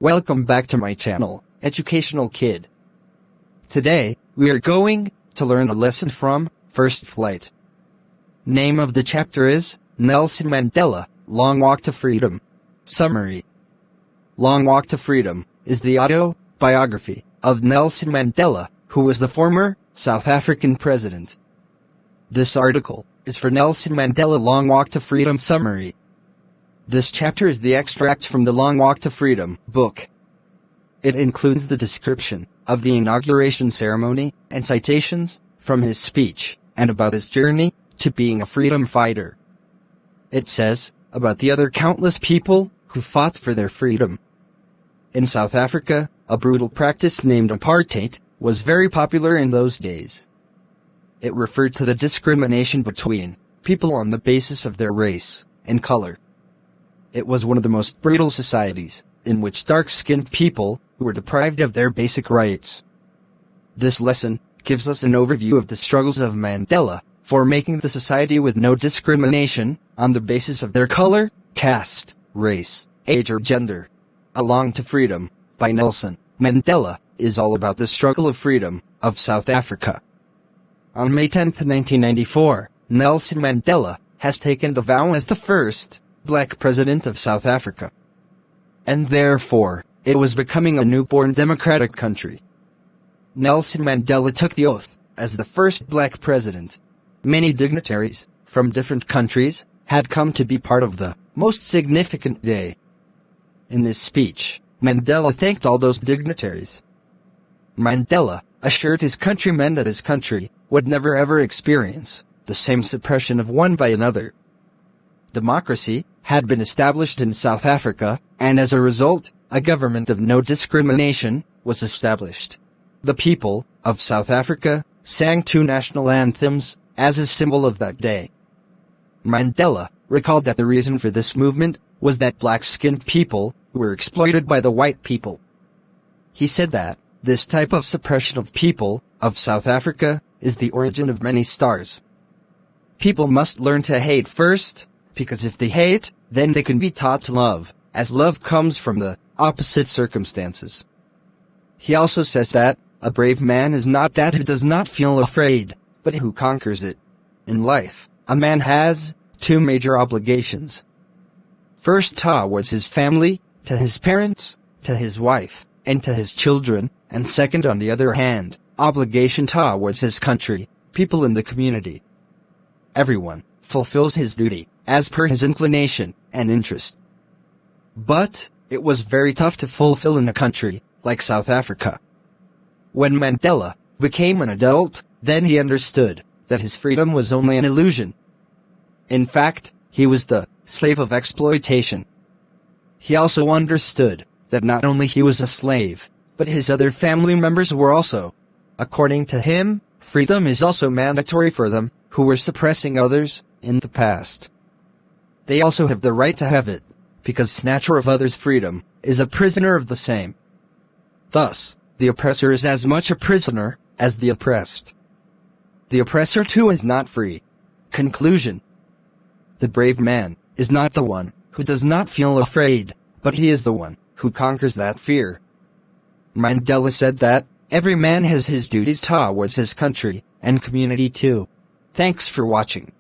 Welcome back to my channel, Educational Kid. Today, we are going to learn a lesson from First Flight. Name of the chapter is Nelson Mandela, Long Walk to Freedom. Summary. Long Walk to Freedom is the autobiography of Nelson Mandela, who was the former South African president. This article is for Nelson Mandela Long Walk to Freedom Summary. This chapter is the extract from the Long Walk to Freedom book. It includes the description of the inauguration ceremony and citations from his speech and about his journey to being a freedom fighter. It says about the other countless people who fought for their freedom. In South Africa, a brutal practice named apartheid was very popular in those days. It referred to the discrimination between people on the basis of their race and color. It was one of the most brutal societies, in which dark-skinned people were deprived of their basic rights. This lesson gives us an overview of the struggles of Mandela for making the society with no discrimination on the basis of their color, caste, race, age or gender. Along to Freedom, by Nelson Mandela, is all about the struggle of freedom of South Africa. On May 10, 1994, Nelson Mandela has taken the vow as the first Black president of South Africa. And therefore, it was becoming a newborn democratic country. Nelson Mandela took the oath as the first Black president. Many dignitaries from different countries had come to be part of the most significant day. In this speech, Mandela thanked all those dignitaries. Mandela assured his countrymen that his country would never ever experience the same suppression of one by another. Democracy had been established in South Africa, and as a result, a government of no discrimination was established. The people of South Africa sang two national anthems as a symbol of that day. Mandela recalled that the reason for this movement was that black-skinned people were exploited by the white people. He said that this type of suppression of people of South Africa is the origin of many stars. People must learn to hate first, because if they hate, then they can be taught to love, as love comes from the opposite circumstances. He also says that a brave man is not that who does not feel afraid, but who conquers it. In life, a man has two major obligations. First, towards his family, to his parents, to his wife, and to his children, and second, on the other hand, obligation towards his country, people in the community. Everyone fulfills his duty as per his inclination and interest. But it was very tough to fulfill in a country like South Africa. When Mandela became an adult, then he understood that his freedom was only an illusion. In fact, he was the slave of exploitation. He also understood that not only he was a slave, but his other family members were also. According to him, freedom is also mandatory for them who were suppressing others in the past. They also have the right to have it, because snatcher of others' freedom is a prisoner of the same. Thus, the oppressor is as much a prisoner as the oppressed. The oppressor too is not free. Conclusion. The brave man is not the one who does not feel afraid, but he is the one who conquers that fear. Mandela said that every man has his duties towards his country and community too. Thanks for watching.